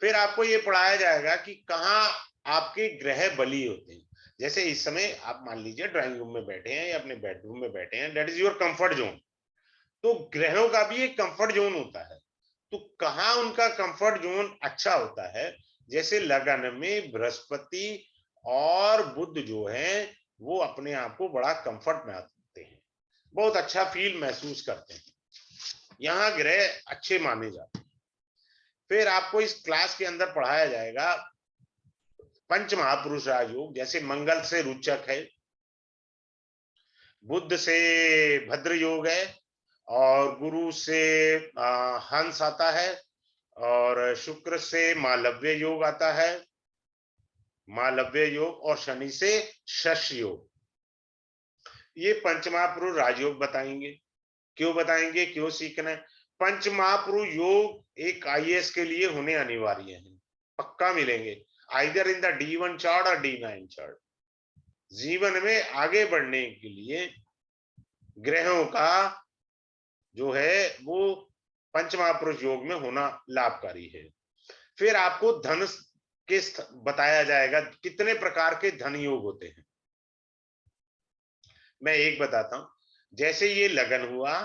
फिर आपको ये पढ़ाया जाएगा कि कहाँ आपके ग्रह बली होते हैं। जैसे इस समय आप मान लीजिए ड्राइंग रूम में बैठे हैं या अपने बेडरूम में बैठे हैं, that is your comfort zone. तो ग्रहों का भी एक कंफर्ट जोन होता है, तो कहाँ उनका कंफर्ट जोन अच्छा होता है। जैसे लगन में बृहस्पति और बुध जो है वो अपने आप को बड़ा कंफर्ट में आते हैं, बहुत अच्छा फील महसूस करते हैं, यहाँ ग्रह अच्छे माने जाते हैं। फिर आपको इस क्लास के अंदर पढ़ाया जाएगा पंच महापुरुष राजयोग। जैसे मंगल से रुचक है, बुध से भद्र योग है, और गुरु से हंस आता है, और शुक्र से मालव्य योग आता है, मालव्य योग, और शनि से शश योग। ये पंच महापुरुष राजयोग बताएंगे। क्यों बताएंगे, क्यों सीखना है? पंच महापुरुष योग एक आईएएस के लिए होने अनिवार्य है, पक्का मिलेंगे, either in the D1 chart और D9 चार्ट। जीवन में आगे बढ़ने के लिए ग्रहों का जो है वो पंच महापुरुष योग में होना लाभकारी है। फिर आपको धन के बताया जाएगा, कितने प्रकार के धन योग होते हैं। मैं एक बताता हूं, जैसे ये लगन हुआ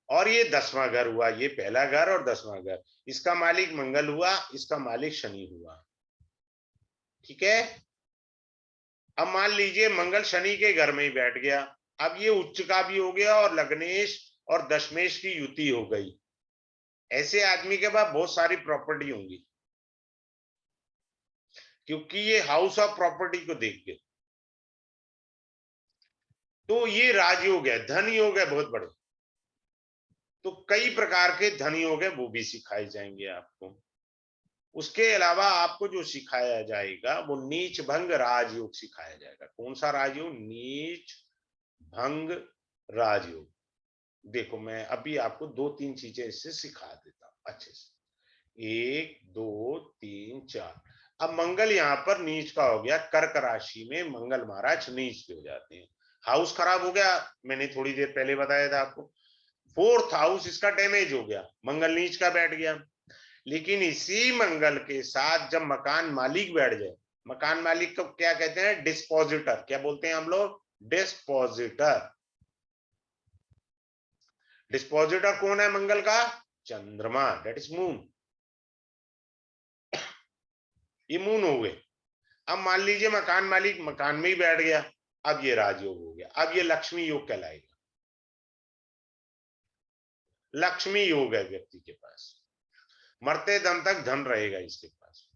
और ये 10वां घर हुआ, ये पहला घर और 10वां घर, इसका मालिक मंगल हुआ, इसका मालिक शनि हुआ, ठीक है। अब मान लीजिए मंगल शनि के घर में ही बैठ गया, अब ये उच्च का भी हो गया और लग्नेश और दशमेश की युति हो गई। ऐसे आदमी के पास बहुत सारी प्रॉपर्टी होंगी, क्योंकि ये हाउस ऑफ प्रॉपर्टी को देख के। तो ये राजयोग है, धन योग है बहुत बड़े। तो कई प्रकार के धन योग है, वो भी सिखाए जाएंगे आपको। उसके अलावा आपको जो सिखाया जाएगा वो नीच भंग राजयोग सिखाया जाएगा। कौन सा राजयोग? नीच भंग राजयोग। देखो मैं अभी आपको 2-3 चीजें इससे सिखा देता हूं अच्छे से। 1 2 3 4। अब मंगल यहाँ पर नीच का हो गया, कर्क राशि में मंगल महाराज नीच के हो जाते हैं, हाउस खराब हो गया, मैंने थोड़ी देर पहले बताया था आपको। 4th हाउस इसका डैमेज हो गया, मंगल नीच का बैठ गया। लेकिन इसी मंगल के साथ जब मकान मालिक बैठ जाए, मकान मालिक को क्या कहते हैं? डिस्पोजिटर। क्या बोलते हैं हम लोग? डिस्पोजिटर। डिस्पोजिटर कौन है मंगल का? चंद्रमा, दैट इज मून। ये मून हो गए। अब मान लीजिए मकान मालिक मकान में ही बैठ गया, अब ये राजयोग हो गया, अब ये लक्ष्मी योग कहलाएगा। लक्ष्मी योग है व्यक्ति के पास, मरते दम तक धन रहेगा इसके पास।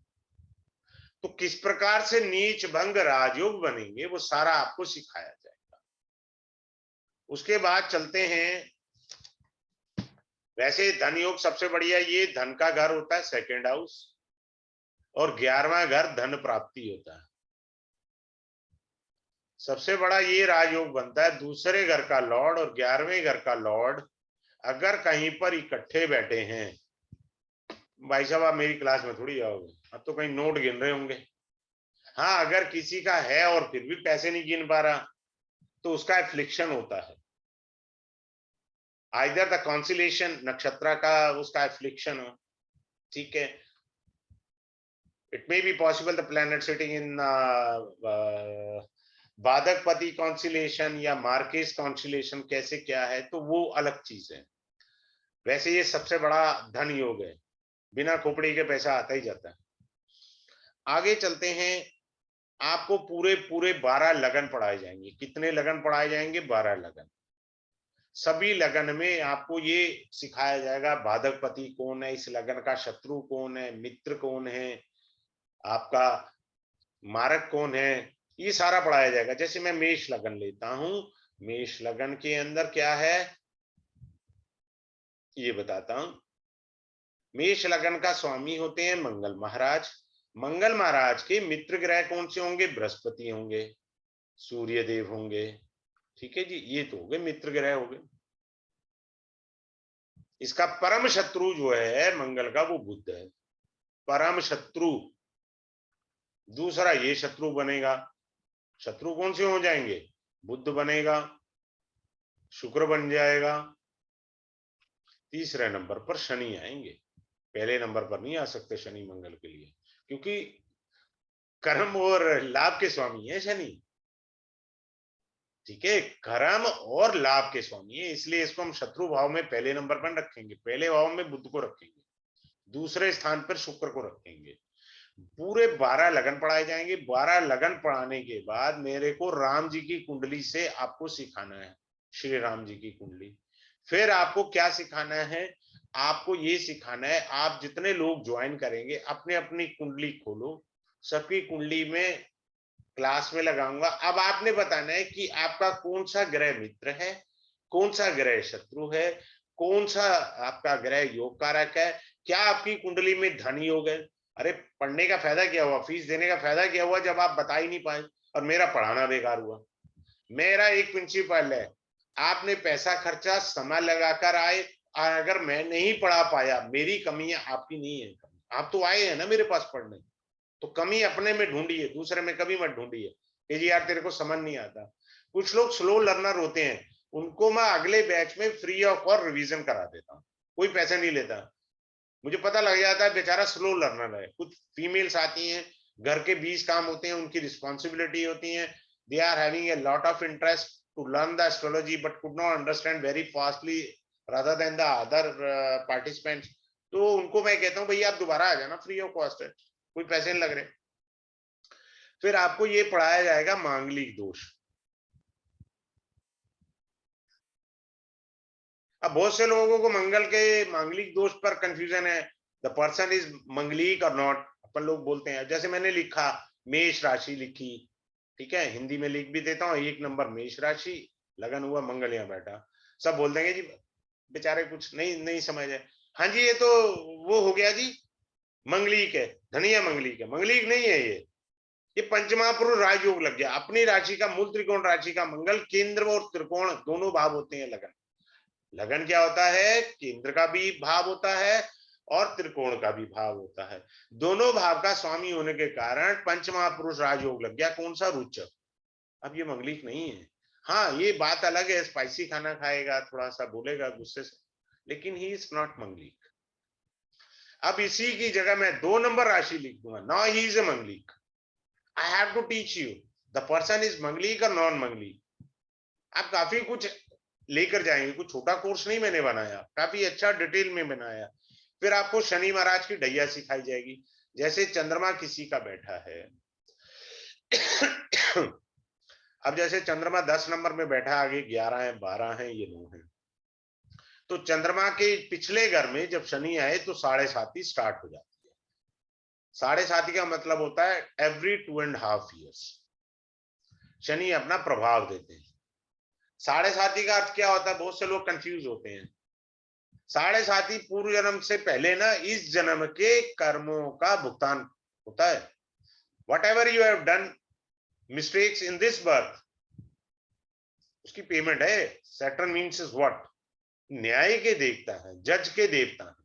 तो किस प्रकार से नीच भंग राजयोग बनेंगे वो सारा आपको सिखाया जाएगा। उसके बाद चलते हैं, वैसे धन योग सबसे बढ़िया, ये धन का घर होता है सेकंड हाउस, और 11वां घर धन प्राप्ति होता है। सबसे बड़ा ये राजयोग बनता है, दूसरे घर का लॉर्ड और 11वें घर का लॉर्ड अगर कहीं पर इकट्ठे बैठे हैं। भाई साहब आप मेरी क्लास में थोड़ी जाओगे, अब तो कहीं नोट गिन रहे होंगे। हाँ, अगर किसी का है और फिर भी पैसे नहीं गिन पा रहा तो उसका एफ्लिक्शन होता है, आइदर द कॉन्सिलेशन नक्षत्र का उसका एफ्लिक्शन हो, ठीक है। It may be possible the planet sitting in बाधकपति कॉन्सिलेशन या मार्केस कॉन्सिलेशन कैसे क्या है, तो वो अलग चीज है। वैसे ये सबसे बड़ा धन योग है, बिना खोपड़ी के पैसा आता ही जाता है। आगे चलते हैं, आपको पूरे पूरे 12 लगन पढ़ाए जाएंगे। कितने लगन पढ़ाए जाएंगे? 12 लगन। सभी लगन में आपको ये सिखाया जाएगा बाधकपति कौन है, इस लगन का शत्रु कौन है, मित्र कौन है, आपका मारक कौन है, ये सारा पढ़ाया जाएगा। जैसे मैं मेष लगन लेता हूं, मेष लगन के अंदर क्या है ये बताता हूं। मेष लगन का स्वामी होते हैं मंगल महाराज। मंगल महाराज के मित्र ग्रह कौन से होंगे? बृहस्पति होंगे, सूर्य देव होंगे, ठीक है जी, ये तो हो गए मित्र ग्रह हो गए। इसका परम शत्रु जो है मंगल का वो बुध है, परम शत्रु। दूसरा ये शत्रु बनेगा, शत्रु कौन से हो जाएंगे? बुध बनेगा। शुक्र बन जाएगा। तीसरे नंबर पर शनि आएंगे, पहले नंबर पर नहीं आ सकते शनि मंगल के लिए, क्योंकि कर्म और लाभ के स्वामी है शनि। ठीक है, कर्म और लाभ के स्वामी है, इसलिए इसको हम शत्रु भाव में पहले नंबर पर रखेंगे। पहले भाव में बुध को रखेंगे, दूसरे स्थान पर शुक्र को रखेंगे। पूरे 12 लगन पढ़ाए जाएंगे। 12 लगन पढ़ाने के बाद मेरे को राम जी की कुंडली से आपको सिखाना है, श्री राम जी की कुंडली। फिर आपको क्या सिखाना है, आपको ये सिखाना है, आप जितने लोग ज्वाइन करेंगे अपने अपनी कुंडली खोलो, सबकी कुंडली में क्लास में लगाऊंगा। अब आपने बताना है कि आपका कौन सा ग्रह मित्र है, कौन सा ग्रह शत्रु है, कौन सा आपका ग्रह योग कारक है, क्या आपकी कुंडली में धन योग है। अरे पढ़ने का फायदा क्या हुआ, फीस देने का फायदा क्या हुआ जब आप बता ही नहीं पाए और मेरा पढ़ाना बेकार हुआ। मेरा एक प्रिंसिपल है, आपने पैसा खर्चा, समय लगाकर आए, और अगर मैं नहीं पढ़ा पाया, मेरी कमियां आपकी नहीं है। आप तो आए हैं ना मेरे पास पढ़ने, तो कमी अपने में ढूंढिए, दूसरे में कभी मत ढूंढिए कि जी यार तेरे को समझ नहीं आता। कुछ लोग स्लो लर्नर होते हैं, उनको मैं अगले बैच में फ्री ऑफ कॉस्ट रिवीजन करा देता हूँ, कोई पैसे नहीं लेता। मुझे पता लग जाता है बेचारा स्लो लर्नर है। कुछ फीमेल्स आती हैं, घर के 20 काम होते हैं, उनकी रिस्पॉन्सिबिलिटी होती है, they are having a lot of interest to learn the astrology but could not understand very fastly rather than the other participants. तो उनको मैं कहता हूँ भैया आप दोबारा आ जाना, फ्री ऑफ कॉस्ट है, कोई पैसे नहीं लग रहे। फिर आपको ये पढ़ाया जाएगा मांगलिक दोष। अब बहुत से लोगों को मंगल के मांगलिक दोष पर कंफ्यूजन है, द पर्सन इज मंगलिक और नॉट। अपन लोग बोलते हैं, जैसे मैंने लिखा मेष राशि लिखी, ठीक है, हिंदी में लिख भी देता हूँ, 1 नंबर मेष राशि, लगन हुआ मंगल यहाँ बैठा। सब बोल देंगे जी बेचारे कुछ नहीं नहीं समझ है। हाँ जी ये तो वो हो गया जी, मंगलिक है, धनिया मंगलिक है। मंगलिक नहीं है ये पंचमहापुरुष राजयोग लग गया। अपनी राशि का मूल त्रिकोण राशि का मंगल, केंद्र और त्रिकोण दोनों भाव होते हैं लगन। लगन क्या होता है, केंद्र का भी भाव होता है और त्रिकोण का भी भाव होता है। दोनों भाव का स्वामी होने के कारण पंचमहापुरुष राजयोग लग गया। कौन सा, रुचक। अब ये मंगलिक नहीं है। हाँ ये बात अलग है, स्पाइसी खाना खाएगा, थोड़ा सा बोलेगा गुस्से से, लेकिन ही इज नॉट मंगलिक। अब इसी की जगह मैं 2 नंबर राशि लिख दूंगा, now he is a manglik. I have to teach you the person is manglik और नॉन मंगलिक। आप काफी कुछ लेकर जाएंगे, कुछ छोटा कोर्स नहीं मैंने बनाया, काफी अच्छा डिटेल में बनाया। फिर आपको शनि महाराज की ढैया सिखाई जाएगी। जैसे चंद्रमा किसी का बैठा है अब जैसे चंद्रमा 10 नंबर में बैठा, आगे 11 है, 12 है, ये 9 है। तो चंद्रमा के पिछले घर में जब शनि आए तो 7.5 स्टार्ट हो जाती है। 7.5 का मतलब होता है एवरी 2.5 ईयर्स शनि अपना प्रभाव देते हैं। 7.5 का अर्थ क्या होता है, बहुत से लोग कंफ्यूज होते हैं। 7.5 पूर्व जन्म से पहले ना इस जन्म के कर्मों का भुगतान होता है। What ever you have done mistakes in this birth, उसकी पेमेंट है। सैटर्न मीन्स इज व्हाट, न्याय के देवता है, जज के देवता है।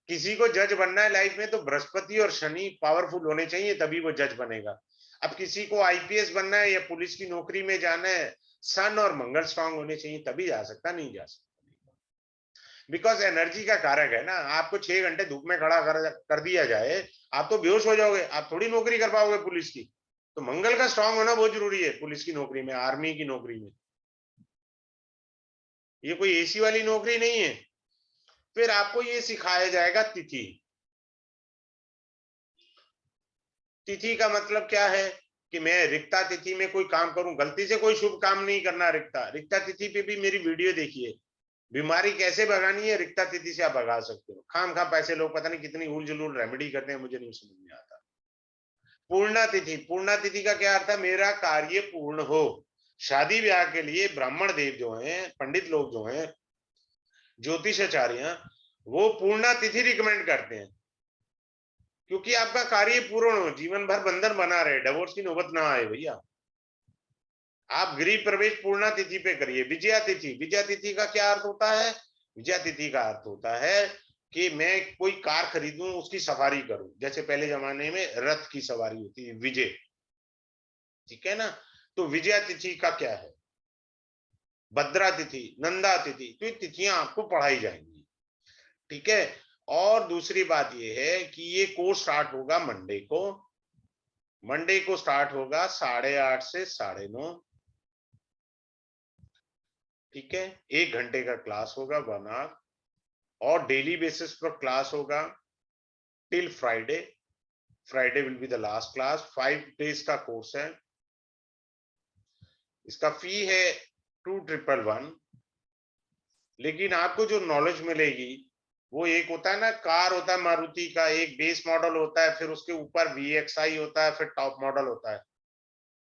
किसी को जज बनना है लाइफ में तो बृहस्पति और शनि पावरफुल होने चाहिए, तभी वो जज बनेगा। अब किसी को आईपीएस बनना है या पुलिस की नौकरी में जाना है, सन और मंगल स्ट्रांग होने चाहिए, तभी जा सकता, नहीं जा सकता। बिकॉज एनर्जी का कारक है ना। आपको 6 घंटे धूप में खड़ा कर दिया जाए, आप तो बेहोश हो जाओगे, आप थोड़ी नौकरी कर पाओगे पुलिस की। तो मंगल का स्ट्रांग होना बहुत जरूरी है पुलिस की नौकरी में, आर्मी की नौकरी में। ये कोई एसी वाली नौकरी नहीं है। फिर आपको ये सिखाया जाएगा तिथि। तिथि का मतलब क्या है कि मैं रिक्ता तिथि में कोई काम करूं, गलती से कोई शुभ काम नहीं करना। रिक्ता तिथि पे भी मेरी वीडियो देखिए, बीमारी कैसे भगानी है, रिक्ता तिथि से आप भगा सकते हो। खाम खा पैसे लोग पता नहीं कितनी उल जुलूल रेमेडी करते हैं, मुझे नहीं समझ में आता। पूर्णा तिथि, पूर्णा तिथि का क्या अर्थ है, मेरा कार्य पूर्ण हो। शादी ब्याह के लिए ब्राह्मण देव जो हैं, पंडित लोग जो हैं, ज्योतिषाचार्य, वो पूर्णा तिथि रिकमेंड करते हैं, क्योंकि आपका कार्य पूर्ण हो, जीवन भर बंधन बना रहे, डिवोर्स की नौबत ना आए भैया। आप गृह प्रवेश पूर्णा तिथि पे करिए। विजया तिथि, विजया तिथि का क्या अर्थ होता है, विजया तिथि का अर्थ होता है कि मैं कोई कार खरीदूं, उसकी सवारी करूं। जैसे पहले जमाने में रथ की सवारी होती है, विजय, ठीक है ना। तो विजया तिथि का क्या है, भद्रा तिथि, नंदा तिथि, तो ये तिथियां आपको पढ़ाई जाएंगी, ठीक है। और दूसरी बात ये है कि ये कोर्स स्टार्ट होगा मंडे को। मंडे को स्टार्ट होगा 8:30 से 9:30, ठीक है। 1 घंटे का क्लास होगा, 1 आवर, और डेली बेसिस पर क्लास होगा till Friday. Friday will be the last class. 5 days का कोर्स है। इसका फी है 2,111, लेकिन आपको जो नॉलेज मिलेगी वो एक होता है ना, कार होता है मारुति का, एक बेस मॉडल होता है, फिर उसके ऊपर VXI होता है, फिर टॉप मॉडल होता है,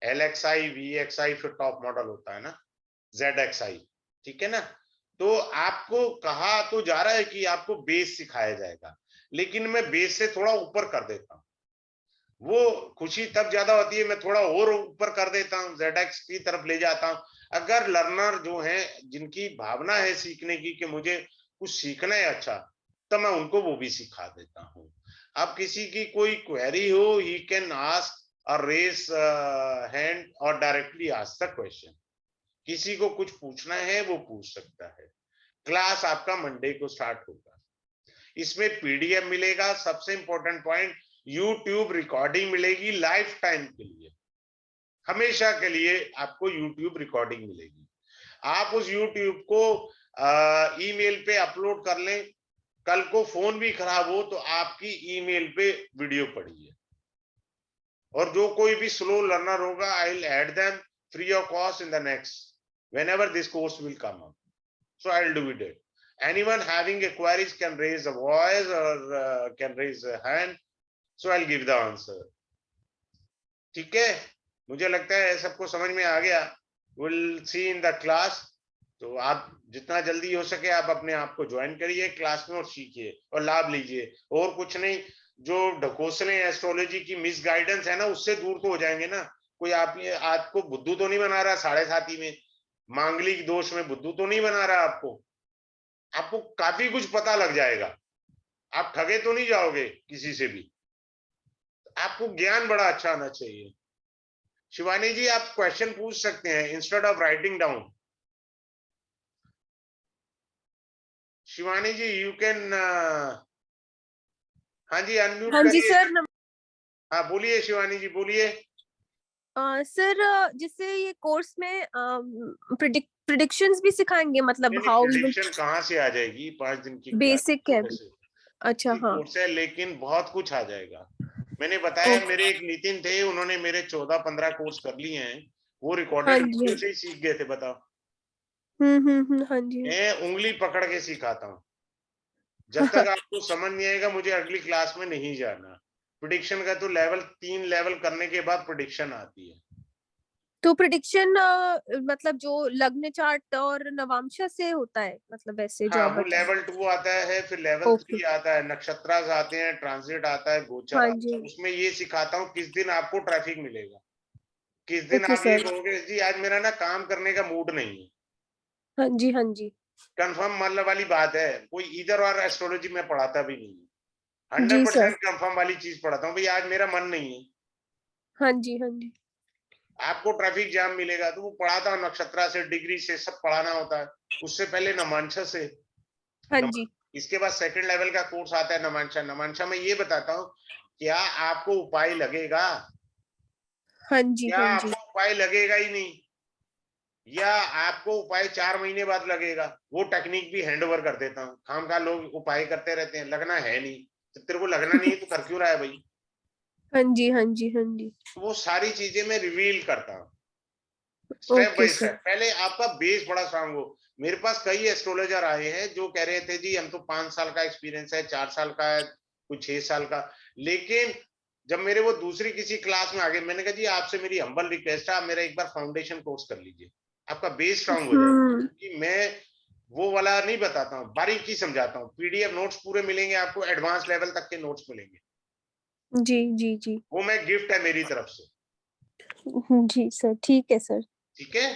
LXI, VXI, फिर टॉप मॉडल होता है ना ZXI, ठीक है ना। तो आपको कहा तो जा रहा है कि आपको बेस सिखाया जाएगा, लेकिन मैं बेस से थोड़ा ऊपर कर देता हूँ। वो खुशी तब ज्यादा होती है, मैं थोड़ा और ऊपर कर देता हूँ, ZX की तरफ ले जाता हूँ। अगर लर्नर जो है, जिनकी भावना है सीखने की कि मुझे कुछ सीखना है अच्छा, तो मैं उनको वो भी सिखा देता हूँ। अब किसी की कोई क्वेरी हो, ही कैन आस्क और रेज हैंड और डायरेक्टली आस्क द क्वेश्चन। किसी को कुछ पूछना है वो पूछ सकता है। क्लास आपका मंडे को स्टार्ट होगा। इसमें PDF मिलेगा, सबसे इंपॉर्टेंट पॉइंट, YouTube रिकॉर्डिंग मिलेगी लाइफ टाइम के लिए, हमेशा के लिए आपको YouTube रिकॉर्डिंग मिलेगी। आप उस YouTube को ईमेल पे अपलोड कर लें, कल को फोन भी खराब हो तो आपकी ईमेल पे वीडियो पड़ी है। और जो कोई भी स्लो लर्नर होगा, I will add them free of cost in the next whenever this course will come up, so I'll do it. Anyone having a queries can raise a voice or can raise a hand, so I'll give the answer, ठीक है। मुझे लगता है सबको समझ में आ गया। We'll see in the class। तो आप जितना जल्दी हो सके आप अपने आप को ज्वाइन करिए क्लास में और सीखिए और लाभ लीजिए। और कुछ नहीं, जो ढकोसले एस्ट्रोलॉजी की मिस गाइडेंस है ना, उससे दूर तो हो जाएंगे ना। कोई आपको बुद्धू तो नहीं बना रहा, 7.5 में मांगलिक दोष में बुद्धू तो नहीं बना रहा आपको। आपको काफी कुछ पता लग जाएगा, आप ठगे तो नहीं जाओगे किसी से भी। आपको ज्ञान बड़ा अच्छा आना चाहिए। शिवानी जी, आप क्वेश्चन पूछ सकते हैं instead of writing down. Shivani ji you can, हाँ जी अनम्यूट हाँ जी करिए। सर। हाँ बोलिए शिवानी जी, बोलिए। सर जिससे ये कोर्स में प्रिडिक्शंस भी सिखाएंगे, मतलब नहीं, हाउ वी विल। प्रेडिक्शन कहाँ से आ जाएगी, 5 दिन की क्लास बेसिक है। कैसे? अच्छा हाँ। कोर्स है लेकिन बहुत कुछ आ जाएगा। मैंने बताया, मेरे एक नितिन थे, उन्होंने मेरे 14-15 कोर्स कर लिए हैं, वो हाँ रिकॉर्डेड जी। वीडियो से ही सीख गए थे, बताओ। हाँ जी। मैं उंगली पकड़ के सिखाता हूँ। जब तक आपको समझ नहीं आएगा मुझे अगली क्लास में नहीं जाना। प्रिडिक्शन का तो 3 लेवल करने के बाद प्रिडिक्शन आती है। तो प्रिडिक्शन मतलब जो लग्न चार्ट और नवांशा से होता है, मतलब ऐसे जो हाँ, आप वो बताएं। लेवल 2 आता है, फिर लेवल ओके। 3 आता है, नक्षत्रास आते हैं, ट्रांजिट आता है, गोचर हाँ आता जी। है। उसमें ये सिखाता हूँ किस दिन आपको ट्रैफिक मिलेगा, किस दिन ओके आप ये सर। कहोगे जी आज मेरा ना काम करने का मूड नहीं है। हाँ जी। हाँ जी। कंफर्म मतलब वाली बात है, कोई इधर और एस्ट्रोलॉजी में पढ़ाता भी नहीं है। जी सर। 100% कंफर्म वाली चीज पढ़ाता हूँ, भाई आज मेरा मन नहीं है। हाँ जी। हाँ जी। आपको ट्रैफिक जाम मिलेगा तो वो पढ़ाता हूँ, नक्षत्र से, डिग्री से, सब पढ़ाना होता है। उससे पहले नमांशा से। हाँ जी। इसके बाद सेकंड लेवल का कोर्स आता है नमांशा। नमांशा में ये बताता हूँ क्या आपको उपाय लगेगा, हाँ जी। क्या हाँ जी। आपको उपाय लगेगा ही नहीं, या आपको उपाय 4 महीने बाद लगेगा। वो टेक्निक भी हैंड ओवर कर देता हूँ। खामखा लोग उपाय करते रहते हैं, लगना है नहीं तो तेरे को लगना नहीं है तो कर क्यों रहा है भाई। हाँ जी। हाँ जी। हाँ जी। वो सारी चीजें मैं रिवील करता हूँ step okay bye sir. Step. पहले आपका बेस बड़ा स्ट्रांग हो। मेरे पास कई एस्ट्रोलॉजर आए हैं जो कह रहे थे जी हम तो 5 साल का एक्सपीरियंस है, 4 साल का है, कुछ 6 साल का। लेकिन जब मेरे वो दूसरी किसी क्लास में आ गए, मैंने कहा जी आपसे मेरी हम्बल रिक्वेस्ट है, आप मेरा एक बार फाउंडेशन कोर्स कर लीजिए, आपका बेस स्ट्रांग हो जाएगा। क्योंकि मैं वो वाला नहीं बताता हूँ, बारीकी समझाता हूँ। PDF नोट्स पूरे मिलेंगे आपको, एडवांस लेवल तक के नोट्स मिलेंगे। जी जी जी। वो मैं गिफ्ट है मेरी तरफ से, जी सर, ठीक है सर। ठीक है।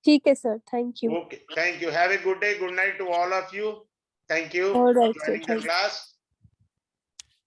ठीक है sir, thank you. Okay, thank you. Have a good day. Good night to all of you. Thank you all for right sir, joining the thank class.